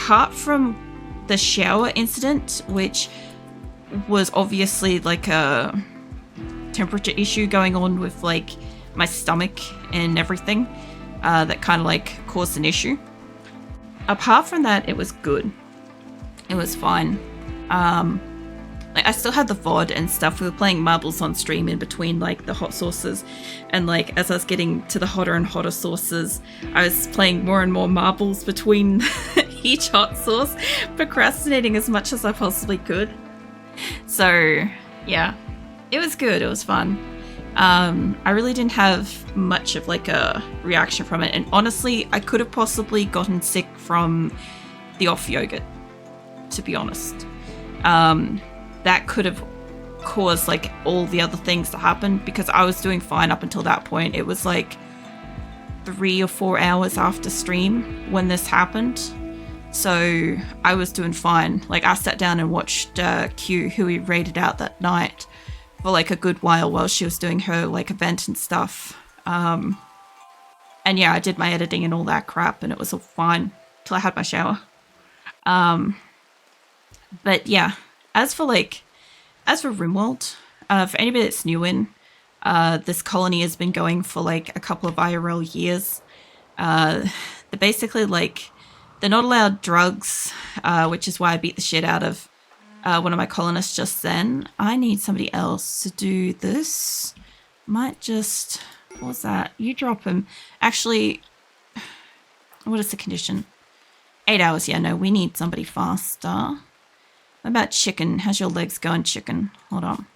apart from the shower incident, which was obviously like a temperature issue going on with like my stomach and everything, that kind of like caused an issue. Apart from that, it was good. It was fine. Like I still had the VOD and stuff. We were playing marbles on stream in between like the hot sauces, and like as I was getting to the hotter and hotter sauces, I was playing more and more marbles between each hot sauce, procrastinating as much as I possibly could. So yeah, it was good. It was fun. I really didn't have much of like a reaction from it, and honestly, I could have possibly gotten sick from the off yogurt, to be honest. That could have caused like all the other things to happen, because I was doing fine up until that point. It was like 3 or 4 hours after stream when this happened, so I was doing fine. Like I sat down and watched Q, who we raided out that night, for like a good while she was doing her like event and stuff. And yeah, I did my editing and all that crap, and it was all fine till I had my shower. But yeah, as for RimWorld, for anybody that's new in, this colony has been going for like a couple of IRL years. They're basically like, they're not allowed drugs, which is why I beat the shit out of one of my colonists just then. I need somebody else to do this. Might just, what was that? You drop him. Actually, what is the condition? 8 hours. Yeah, no, we need somebody faster. What about chicken? How's your legs going, chicken? Hold on.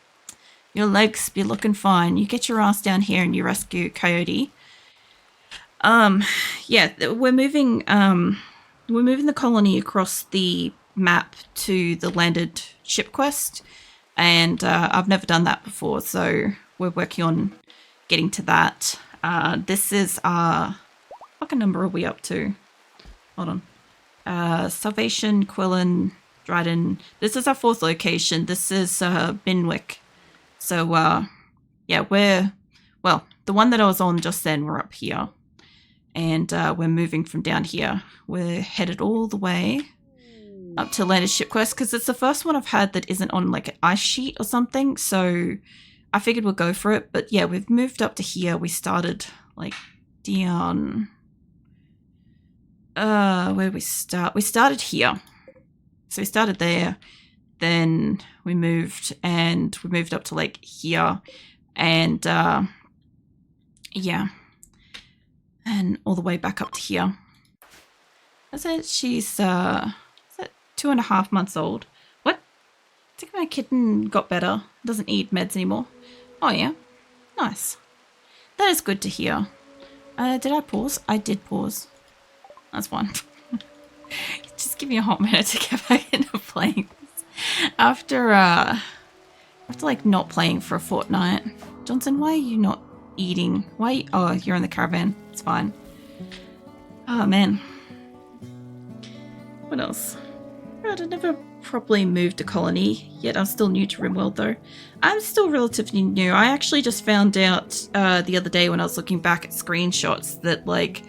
Your legs be looking fine. You get your ass down here and you rescue Coyote. Yeah, we're moving the colony across the map to the landed ship quest, and I've never done that before, so we're working on getting to that. This is our, what fucking number are we up to? Hold on. Salvation, Quillen, Dryden. This is our 4th location. This is Minwick. So yeah, well, the one that I was on just then, we're up here, and we're moving from down here. We're headed all the way up to landed ship quest, because it's the first one I've had that isn't on like an ice sheet or something, so I figured we'll go for it. But yeah, we've moved up to here. We started like down, where did we start? We started here. So we started there, then we moved up to like here, and yeah, and all the way back up to here. I said she's 2.5 months old. What? I think my kitten got better. Doesn't eat meds anymore. Oh yeah, nice. That is good to hear. Did I pause? I did pause. That's fine. Just give me a hot minute to get back into playing this. After like not playing for a fortnight. Johnson, why are you not eating? Why? Oh, you're in the caravan. It's fine. Oh man. What else? I've never properly moved to colony, yet I'm still new to RimWorld though. I'm still relatively new. I actually just found out the other day when I was looking back at screenshots that like,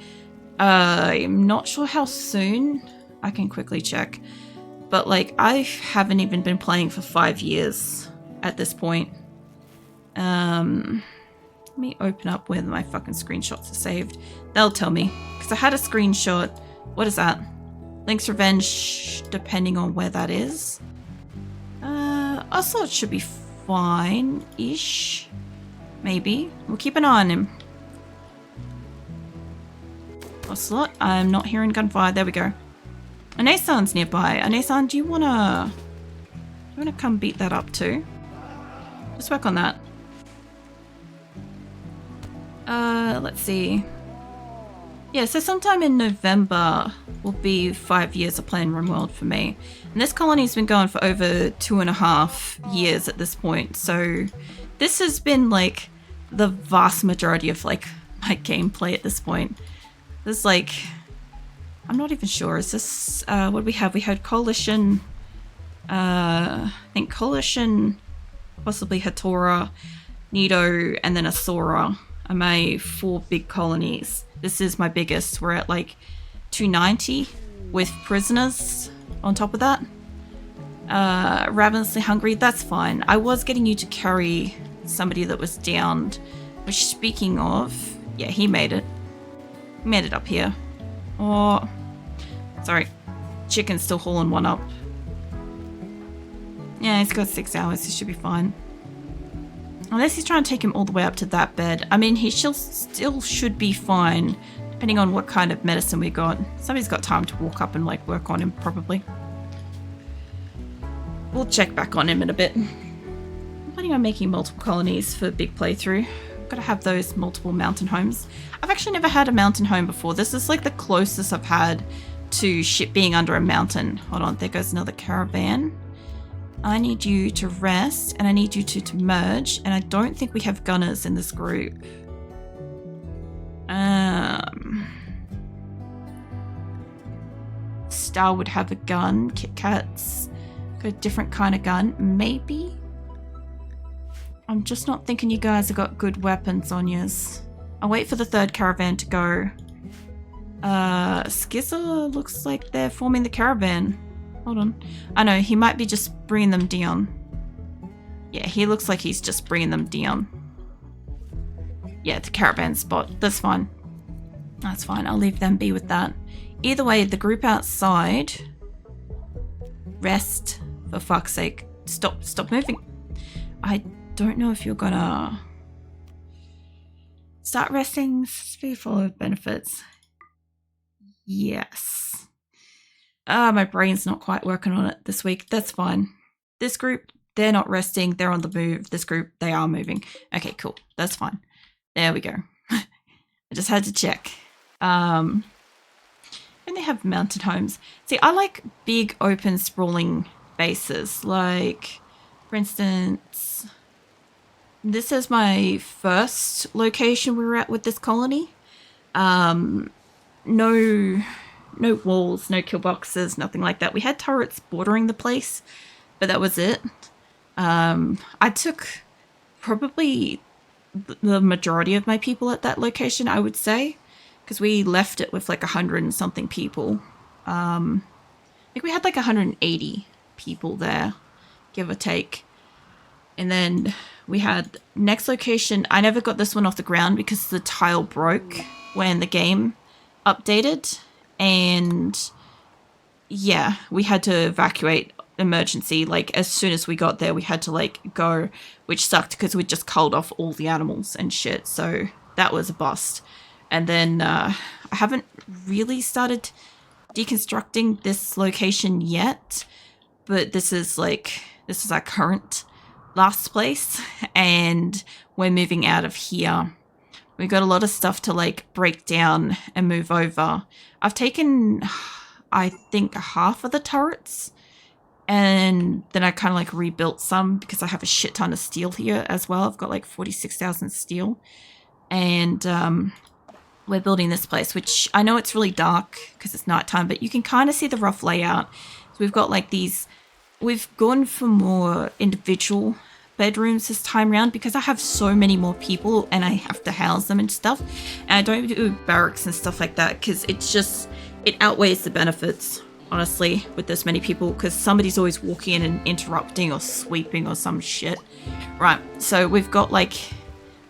I'm not sure how soon. I can quickly check. But like, I haven't even been playing for 5 years at this point. Let me open up where my fucking screenshots are saved. They'll tell me. Because I had a screenshot. What is that? Link's Revenge, depending on where that is. I thought it should be fine-ish. Maybe. We'll keep an eye on him. Ocelot, I'm not hearing gunfire. There we go. Anasan's nearby. Anasan, do you wanna come beat that up too? Just work on that. Let's see. Yeah, so sometime in November will be 5 years of playing RimWorld for me. And this colony's been going for over 2.5 years at this point. So this has been like the vast majority of like my gameplay at this point. There's like, I'm not even sure. Is this, what do we have? We had Coalition, I think Coalition, possibly Hatora, Nido, and then Asora are my 4 big colonies. This is my biggest. We're at like 290 with prisoners on top of that. Ravenously hungry, that's fine. I was getting you to carry somebody that was downed, which, speaking of, yeah, he made it. He made it up here. Oh, sorry. Chicken's still hauling one up. Yeah, he's got 6 hours. He should be fine. Unless he's trying to take him all the way up to that bed. I mean, he still should be fine, depending on what kind of medicine we got. Somebody's got time to walk up and, like, work on him, probably. We'll check back on him in a bit. I'm planning on making multiple colonies for big playthrough. Gotta have those multiple mountain homes. I've actually never had a mountain home before. This is like the closest I've had to ship being under a mountain. Hold on, there goes another caravan. I need you to rest, and I need you to merge, and I don't think we have gunners in this group. Star would have a gun. Kit Kat's got a different kind of gun. Maybe? I'm just not thinking you guys have got good weapons on yous. I'll wait for the third caravan to go. Skizzer looks like they're forming the caravan. Hold on. I know, he might be just bringing them down. Yeah, he looks like he's just bringing them down. Yeah, the caravan spot. That's fine. That's fine. I'll leave them be with that. Either way, the group outside... Rest. For fuck's sake. Stop moving. I don't know if you're gonna... Start resting. Speed follow benefits. Yes. My brain's not quite working on it this week. That's fine. This group, they're not resting. They're on the move. This group, they are moving. Okay, cool. That's fine. There we go. I just had to check. And they have mountain homes. See, I like big, open, sprawling bases. Like, for instance, this is my first location we were at with this colony. No walls, no kill boxes, nothing like that. We had turrets bordering the place, but that was it. I took probably the majority of my people at that location, I would say, because we left it with like 100 and something people. I think we had like 180 people there, give or take. And then we had next location. I never got this one off the ground because the tile broke when the game updated. And yeah, we had to evacuate emergency. Like as soon as we got there, we had to like go, which sucked because we just culled off all the animals and shit. So that was a bust. And then I haven't really started deconstructing this location yet, but this is our current last place, and we're moving out of here. We've got a lot of stuff to like break down and move over. I've taken, I think, half of the turrets, and then I kind of like rebuilt some because I have a shit ton of steel here as well. I've got like 46,000 steel, and we're building this place, which I know it's really dark because it's nighttime, but you can kind of see the rough layout. So we've got like these, we've gone for more individual bedrooms this time around because I have so many more people and I have to house them and stuff. And I don't do barracks and stuff like that because it's just, it outweighs the benefits, honestly, with this many people, because somebody's always walking in and interrupting or sweeping or some shit. Right, so we've got like,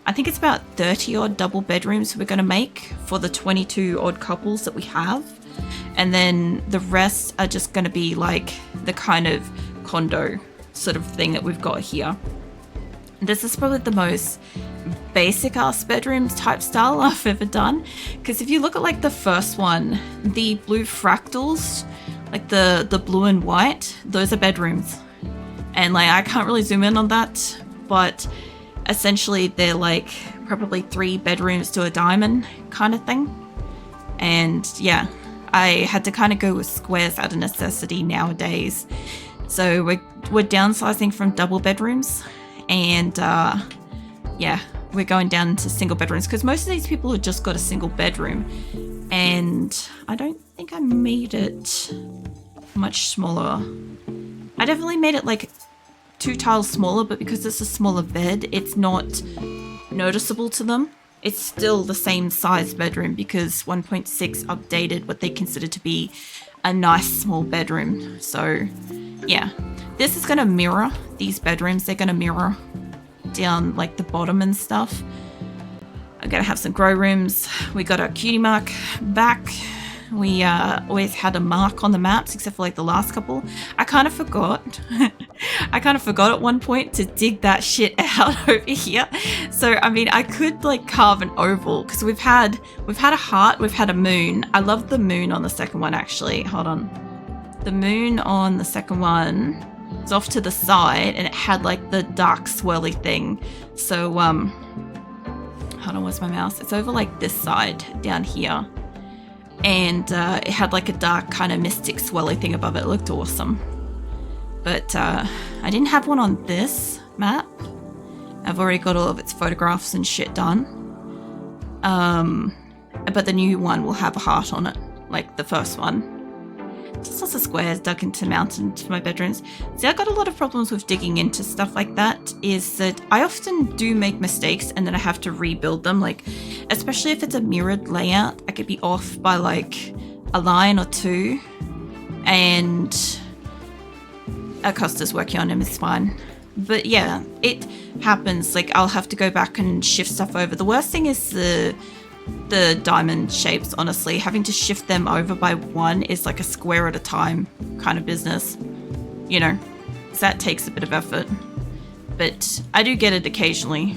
I think it's about 30 odd double bedrooms we're going to make for the 22 odd couples that we have. And then the rest are just going to be like the kind of condo sort of thing that we've got here. This is probably the most basic ass bedrooms type style I've ever done. Because if you look at like the first one, the blue fractals, like the blue and white, those are bedrooms. And like I can't really zoom in on that, but essentially they're like probably 3 bedrooms to a diamond kind of thing. And yeah, I had to kind of go with squares out of necessity nowadays. So we're downsizing from double bedrooms, and yeah, we're going down to single bedrooms because most of these people have just got a single bedroom, and I don't think I made it much smaller. I definitely made it like 2 tiles smaller, but because it's a smaller bed, it's not noticeable to them. It's still the same size bedroom because 1.6 updated what they consider to be a nice small bedroom. So yeah, this is going to mirror these bedrooms. They're going to mirror down like the bottom and stuff. I'm going to have some grow rooms. We got our cutie mark back. We always had a mark on the maps, except for like the last couple. I kind of forgot. I kind of forgot at one point to dig that shit out over here. So I mean, I could like carve an oval because we've had a heart, we've had a moon. I love the moon on the second one actually. Hold on, the moon on the second one is off to the side, and it had like the dark swirly thing. So hold on, where's my mouse? It's over like this side down here. And it had like a dark kind of mystic swirly thing above it. It looked awesome. But I didn't have one on this map. I've already got all of its photographs and shit done. But the new one will have a heart on it, like the first one. Just lots of squares dug into mountains for my bedrooms. See, I got a lot of problems with digging into stuff like that, is that I often do make mistakes and then I have to rebuild them, like especially if it's a mirrored layout. I could be off by like a line or two, and Acosta's working on him, it's fine. But yeah, it happens. Like I'll have to go back and shift stuff over. The worst thing is the diamond shapes, honestly. Having to shift them over by one is like a square at a time kind of business, you know, so that takes a bit of effort, but I do get it occasionally.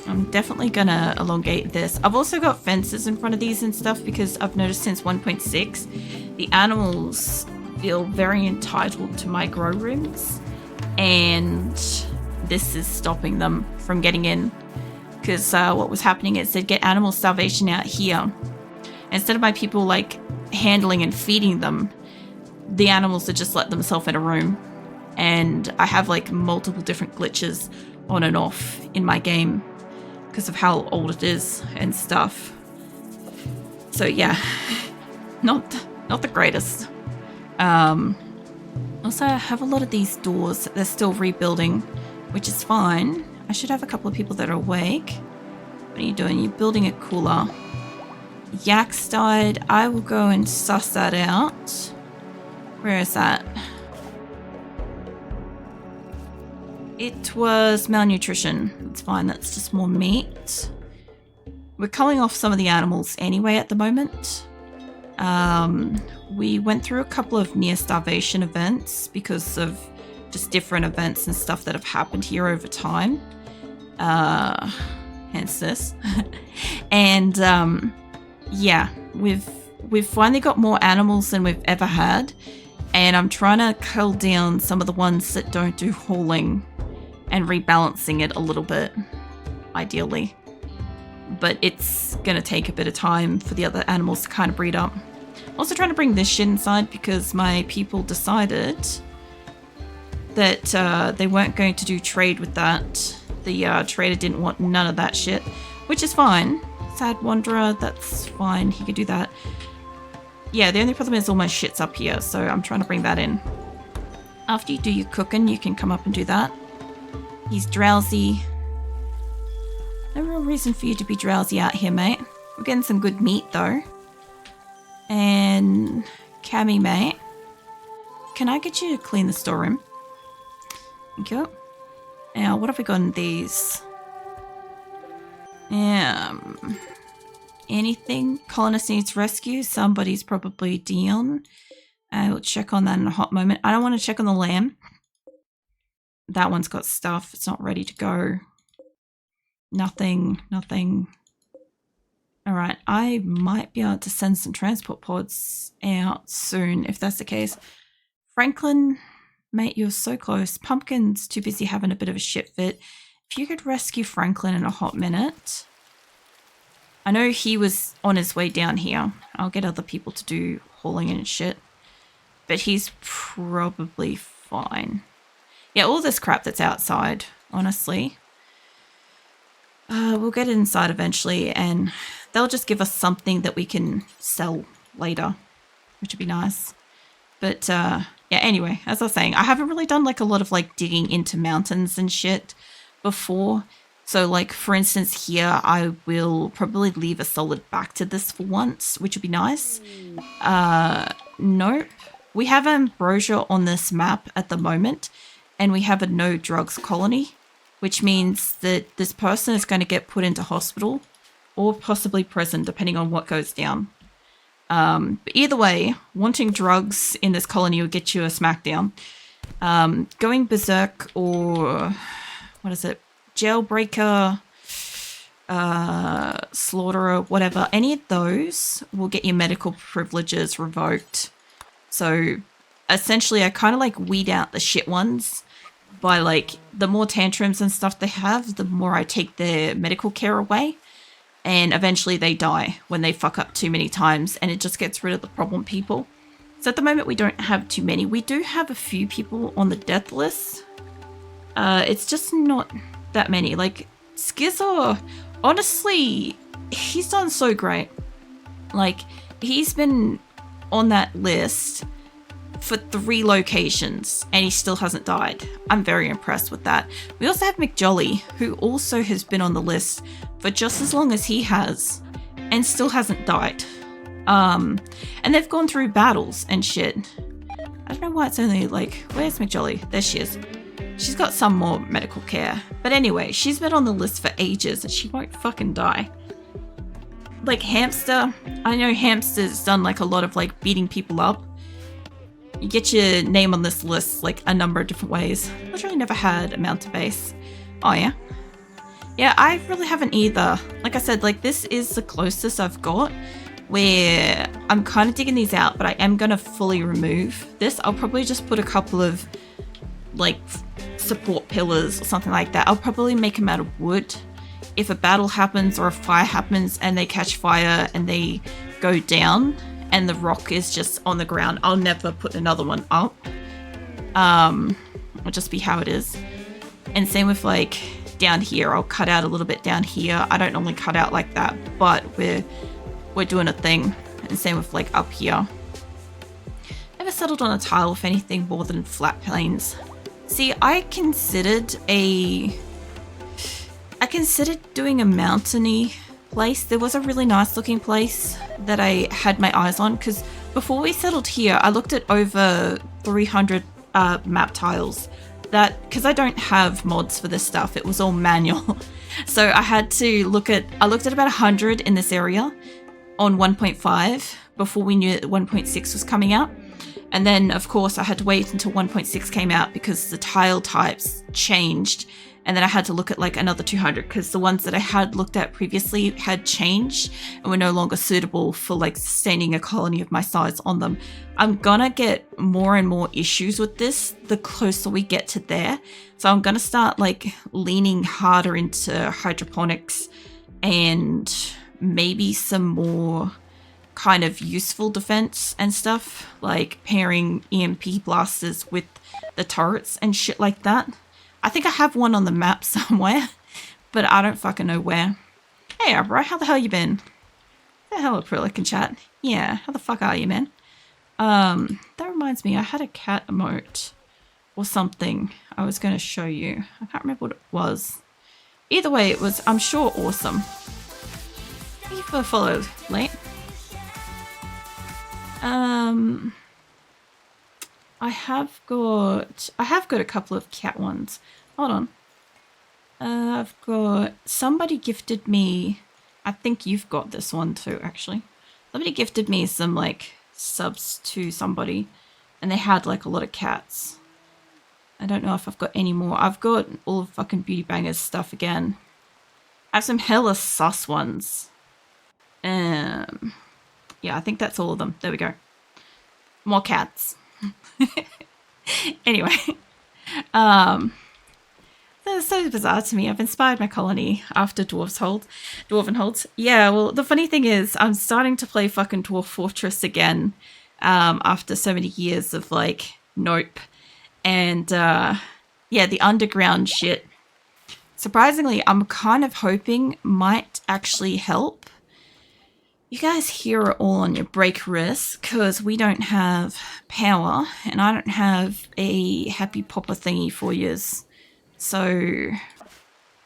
I'm definitely gonna elongate this. I've also got fences in front of these and stuff because I've noticed since 1.6 the animals feel very entitled to my grow rooms, and this is stopping them from getting in. Because what was happening is they'd get animal starvation out here. Instead of my people like handling and feeding them, the animals would just let themselves in a room. And I have like multiple different glitches on and off in my game because of how old it is and stuff. So yeah, not the greatest. Also, I have a lot of these doors. They're still rebuilding, which is fine. I should have a couple of people that are awake. What are you doing? You're building a cooler. Yaks died. I will go and suss that out. Where is that? It was malnutrition. It's fine. That's just more meat. We're culling off some of the animals anyway at the moment. We went through a couple of near starvation events because of just different events and stuff that have happened here over time. Hence this. And yeah, we've finally got more animals than we've ever had, and I'm trying to cull down some of the ones that don't do hauling and rebalancing it a little bit, ideally. But it's gonna take a bit of time for the other animals to kind of breed up. Also trying to bring this shit inside because my people decided that they weren't going to do trade with that. The trader didn't want none of that shit, which is fine. Sad Wanderer, that's fine. He could do that. Yeah, the only problem is all my shit's up here, so I'm trying to bring that in. After you do your cooking, you can come up and do that. He's drowsy. No real reason for you to be drowsy out here, mate. We're getting some good meat, though. And Cammy, mate. Can I get you to clean the storeroom? Thank you. Now, what have we got in these? Anything? Colonist needs rescue. Somebody's probably down. I'll check on that in a hot moment. I don't want to check on the lamb. That one's got stuff. It's not ready to go. Nothing. All right. I might be able to send some transport pods out soon, if that's the case. Franklin, mate, you're so close. Pumpkin's too busy having a bit of a shit fit. If you could rescue Franklin in a hot minute. I know he was on his way down here. I'll get other people to do hauling and shit. But he's probably fine. Yeah, all this crap that's outside, honestly. We'll get it inside eventually, and they'll just give us something that we can sell later, which would be nice. But yeah, anyway, as I was saying, I haven't really done like a lot of like digging into mountains and shit before. So like, for instance, here, I will probably leave a solid back to this for once, which would be nice. Nope. We have ambrosia on this map at the moment, and we have a no drugs colony, which means that this person is going to get put into hospital or possibly prison, depending on what goes down. But either way, wanting drugs in this colony will get you a smackdown. Going berserk or, what is it, jailbreaker, slaughterer, whatever, any of those will get your medical privileges revoked. So essentially I kind of like weed out the shit ones by like, the more tantrums and stuff they have, the more I take their medical care away. And eventually they die when they fuck up too many times, and it just gets rid of the problem people. So at the moment we don't have too many. We do have a few people on the death list. It's just not that many. Like, Skizor, honestly, he's done so great. Like, he's been on that list for 3 locations and he still hasn't died. I'm very impressed with that. We also have McJolly, who also has been on the list for just as long as he has and still hasn't died. And they've gone through battles and shit. I don't know why it's only like, where's McJolly? There she is. She's got some more medical care. But anyway, she's been on the list for ages and she won't fucking die. Like Hamster, I know Hamster's done like a lot of like beating people up. You get your name on this list like a number of different ways. Literally never had a mountain base. Oh yeah? Yeah, I really haven't either. Like I said, like this is the closest I've got where I'm kind of digging these out, but I am going to fully remove this. I'll probably just put a couple of like support pillars or something like that. I'll probably make them out of wood. If a battle happens or a fire happens and they catch fire and they go down and the rock is just on the ground, I'll never put another one up. It'll just be how it is. And same with like down here, I'll cut out a little bit down here. I don't normally cut out like that, but we're doing a thing. And same with like up here. Never settled on a tile with anything more than flat plains. See, I considered doing a mountainy place. There was a really nice looking place that I had my eyes on, because before we settled here, I looked at over 300 map tiles. That, because I don't have mods for this stuff, it was all manual. So I looked at about 100 in this area on 1.5 before we knew that 1.6 was coming out. And then, of course, I had to wait until 1.6 came out because the tile types changed. And then I had to look at like another 200 because the ones that I had looked at previously had changed and were no longer suitable for like sustaining a colony of my size on them. I'm gonna get more and more issues with this the closer we get to there. So I'm gonna start like leaning harder into hydroponics and maybe some more kind of useful defense and stuff, like pairing EMP blasters with the turrets and shit like that. I think I have one on the map somewhere, but I don't fucking know where. Hey, Abra, how the hell you been? The hell, Acrylic in chat. Yeah, how the fuck are you, man? That reminds me, I had a cat emote or something I was going to show you. I can't remember what it was. Either way, it was, I'm sure, awesome. Thank you for the follow, late. I have got a couple of cat ones. Hold on. I've got, somebody gifted me, I think you've got this one too, actually. Somebody gifted me some like subs to somebody and they had like a lot of cats. I don't know if I've got any more. I've got all of fucking Beauty Bangers stuff again. I have some hella sus ones. Yeah, I think that's all of them. There we go. More cats. Anyway, that's so bizarre to me. I've inspired my colony after Dwarven Holds. Yeah, well, the funny thing is, I'm starting to play fucking Dwarf Fortress again, after so many years of like, nope. And yeah, the underground shit. Surprisingly, I'm kind of hoping might actually help. You guys here are all on your break risk because we don't have power and I don't have a happy popper thingy for yous. So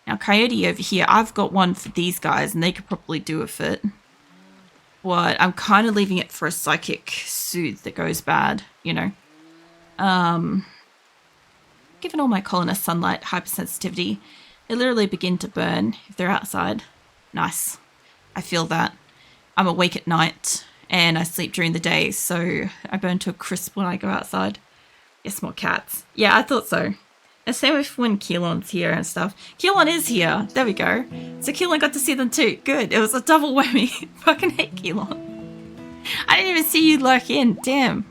Now, Coyote over here, I've got one for these guys, and they could probably do a fit. But I'm kind of leaving it for a psychic soothe that goes bad, you know. Given all my colonist sunlight hypersensitivity, they literally begin to burn if they're outside. Nice. I feel that. I'm awake at night, and I sleep during the day, so I burn to a crisp when I go outside. Yes, more cats. Yeah, I thought so. And same with when Keelan's here and stuff. Keelan is here. There we go. So Keelan got to see them too. Good. It was a double whammy. Fucking hate Keelan. I didn't even see you lurk in. Damn.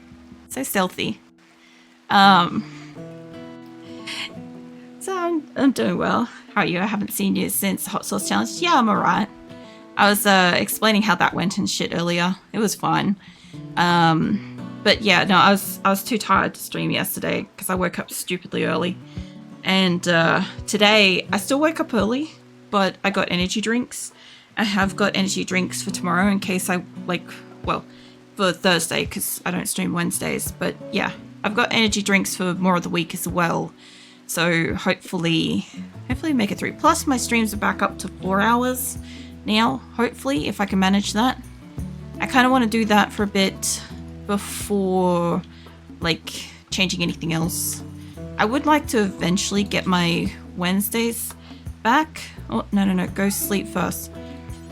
So stealthy. So I'm doing well. How are you? I haven't seen you since the Hot Sauce Challenge. Yeah, I'm alright. I was explaining how that went and shit earlier. It was fine. But yeah, no, I was too tired to stream yesterday because I woke up stupidly early. And today, I still woke up early, but I got energy drinks. I have got energy drinks for tomorrow in case I, for Thursday because I don't stream Wednesdays. But yeah, I've got energy drinks for more of the week as well. So hopefully make it through. Plus, my streams are back up to 4 hours now, hopefully, if I can manage that. I kind of want to do that for a bit before, changing anything else. I would like to eventually get my Wednesdays back. Oh, no, go sleep first.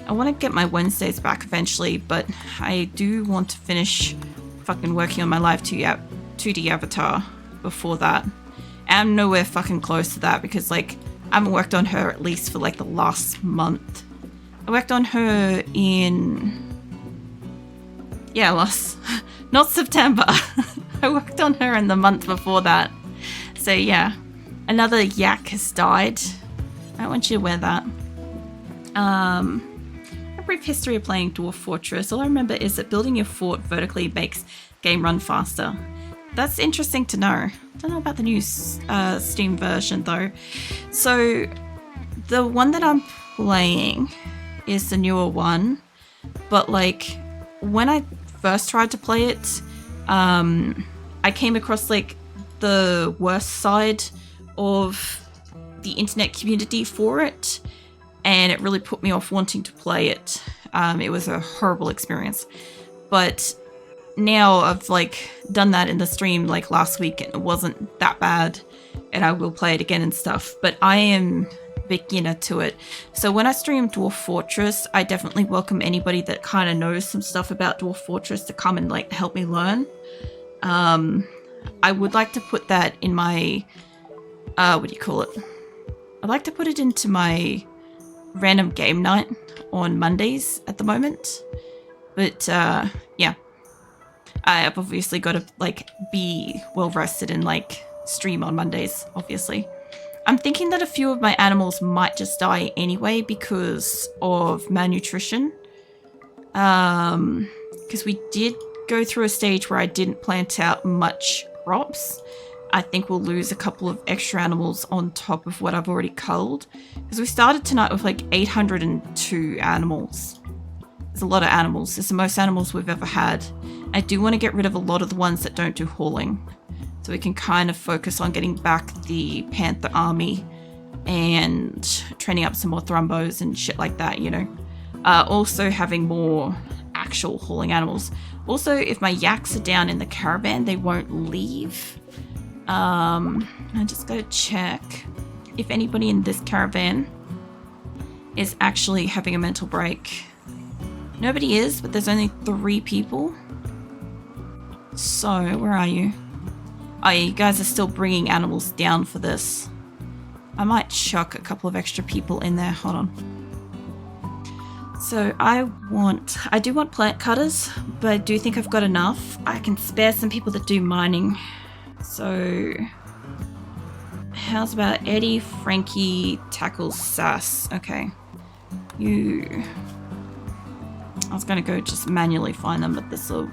I want to get my Wednesdays back eventually, but I do want to finish fucking working on my live 2D avatar before that. I'm nowhere fucking close to that because, I haven't worked on her at least for, the last month. I worked on her in... Yeah, not September. I worked on her in the month before that. So yeah, another yak has died. I don't want you to wear that. A brief history of playing Dwarf Fortress. All I remember is that building your fort vertically makes game run faster. That's interesting to know. Don't know about the new Steam version though. So the one that I'm playing is the newer one, but when I first tried to play it, I came across the worst side of the internet community for it, and it really put me off wanting to play it. It was a horrible experience, but now I've done that in the stream last week and it wasn't that bad, and I will play it again and stuff, but I am beginner to it. So when I stream Dwarf Fortress, I definitely welcome anybody that kind of knows some stuff about Dwarf Fortress to come and help me learn. I would like to put that in my what do you call it? I'd like to put it into my random game night on Mondays at the moment. But yeah, I've obviously got to be well rested and stream on Mondays, obviously. I'm thinking that a few of my animals might just die anyway because of malnutrition. Because we did go through a stage where I didn't plant out much crops. I think we'll lose a couple of extra animals on top of what I've already culled. Because we started tonight with 802 animals. It's a lot of animals. It's the most animals we've ever had. I do want to get rid of a lot of the ones that don't do hauling. So we can kind of focus on getting back the Panther army and training up some more thrumbos and shit like that, you know. Also having more actual hauling animals. Also, if my yaks are down in the caravan, they won't leave. I just gotta check if anybody in this caravan is actually having a mental break. Nobody is, but there's only 3 people. So, where are you? Oh yeah, you guys are still bringing animals down for this. I might chuck a couple of extra people in there. Hold on. So I do want plant cutters, but I do think I've got enough. I can spare some people that do mining. So how's about Eddie, Frankie, tackles Sass? Okay. I was going to go just manually find them, but this will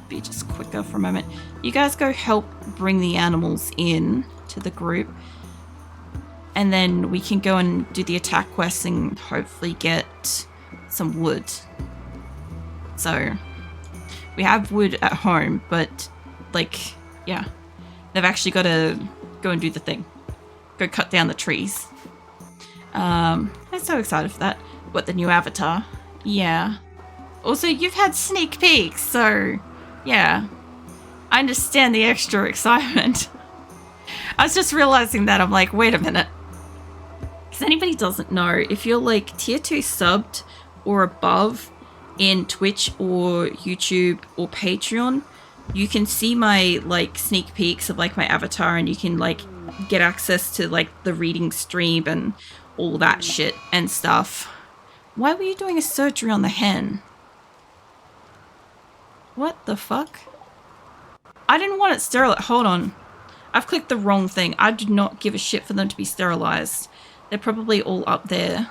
be just quicker for a moment. You guys go help bring the animals in to the group. And then we can go and do the attack quest and hopefully get some wood. So we have wood at home, but yeah, they've actually got to go and do the thing. Go cut down the trees. I'm so excited for that. What, the new avatar? Yeah. Also, you've had sneak peeks, so yeah. I understand the extra excitement. I was just realizing that. I'm like, wait a minute. If anybody doesn't know, if you're like tier 2 subbed or above in Twitch or YouTube or Patreon, you can see my like sneak peeks of like my avatar, and you can like get access to like the reading stream and all that shit and stuff. Why were you doing a surgery on the hen? What the fuck? I didn't want it sterilized. Hold on. I've clicked the wrong thing. I do not give a shit for them to be sterilized. They're probably all up there.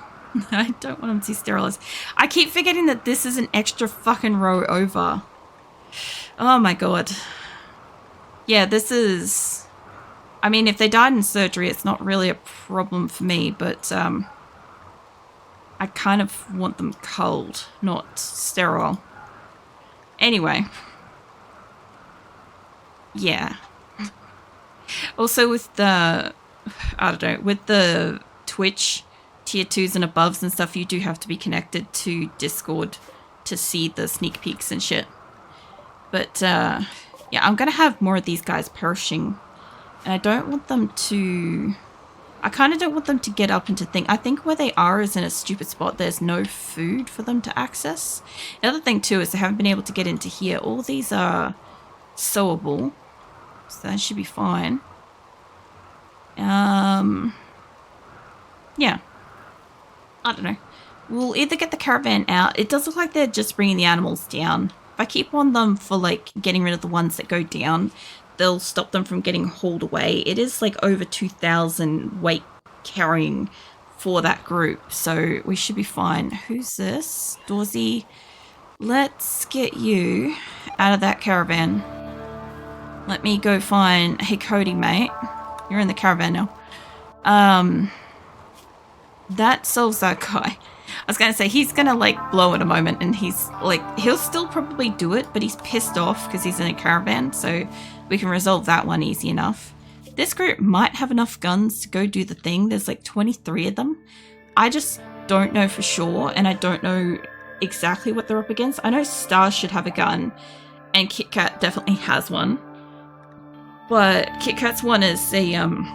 I don't want them to be sterilized. I keep forgetting that this is an extra fucking row over. Oh my god. Yeah, this is... I mean, if they died in surgery, it's not really a problem for me, but I kind of want them culled, not sterile. Anyway. Yeah. Also with the... I don't know, with the Twitch tier 2s and above and stuff, you do have to be connected to Discord to see the sneak peeks and shit. But, yeah, I'm going to have more of these guys perishing. And I don't want them to... I kind of don't want them to get up into thing. I think where they are is in a stupid spot. There's no food for them to access. The other thing, too, is they haven't been able to get into here. All these are sewable. So that should be fine. Yeah. I don't know. We'll either get the caravan out. It does look like they're just bringing the animals down. If I keep on them for, like, getting rid of the ones that go down, they'll stop them from getting hauled away. It is, like, over 2,000 weight carrying for that group. So we should be fine. Who's this? Dorsey. Let's get you out of that caravan. Let me go find... Hey, Cody, mate. You're in the caravan now. That solves that guy. I was going to say, he's going to, like, blow in a moment, and he's, like, he'll still probably do it, but he's pissed off because he's in a caravan, so we can resolve that one easy enough. This group might have enough guns to go do the thing. There's, like, 23 of them. I just don't know for sure, and I don't know exactly what they're up against. I know Star should have a gun, and Kit Kat definitely has one. But Kit Kat's one is a, an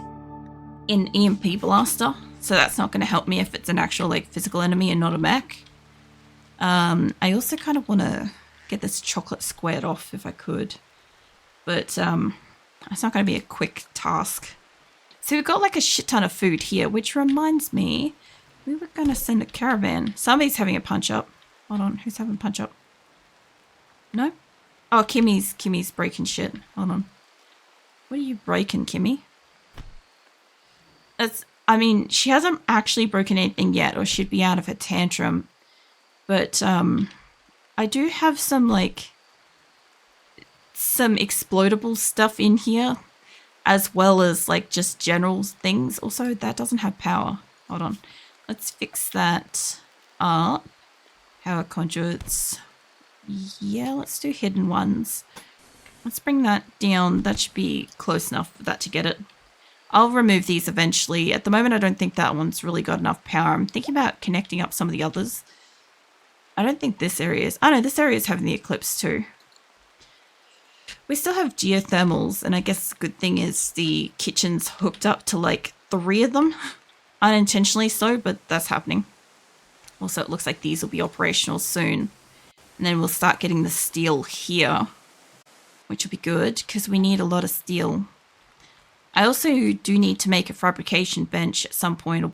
EMP blaster. So that's not going to help me if it's an actual, like, physical enemy and not a mech. I also kind of want to get this chocolate squared off if I could. But it's not going to be a quick task. So we've got, like, a shit ton of food here, which reminds me, we were going to send a caravan. Somebody's having a punch-up. Hold on, who's having a punch-up? No? Oh, Kimmy's breaking shit. Hold on. What are you breaking, Kimmy? I mean, she hasn't actually broken anything yet, or she'd be out of her tantrum. But, I do have some, like, some explodable stuff in here, as well as, like, just general things. Also, that doesn't have power. Hold on. Let's fix that up. Power conduits. Yeah, let's do hidden ones. Let's bring that down. That should be close enough for that to get it. I'll remove these eventually. At the moment, I don't think that one's really got enough power. I'm thinking about connecting up some of the others. I don't think this area is... Oh, no, this area is having the eclipse too. We still have geothermals, and I guess the good thing is the kitchen's hooked up to, like, 3 of them. Unintentionally so, but that's happening. Also, it looks like these will be operational soon. And then we'll start getting the steel here, which will be good, because we need a lot of steel. I also do need to make a fabrication bench at some point, or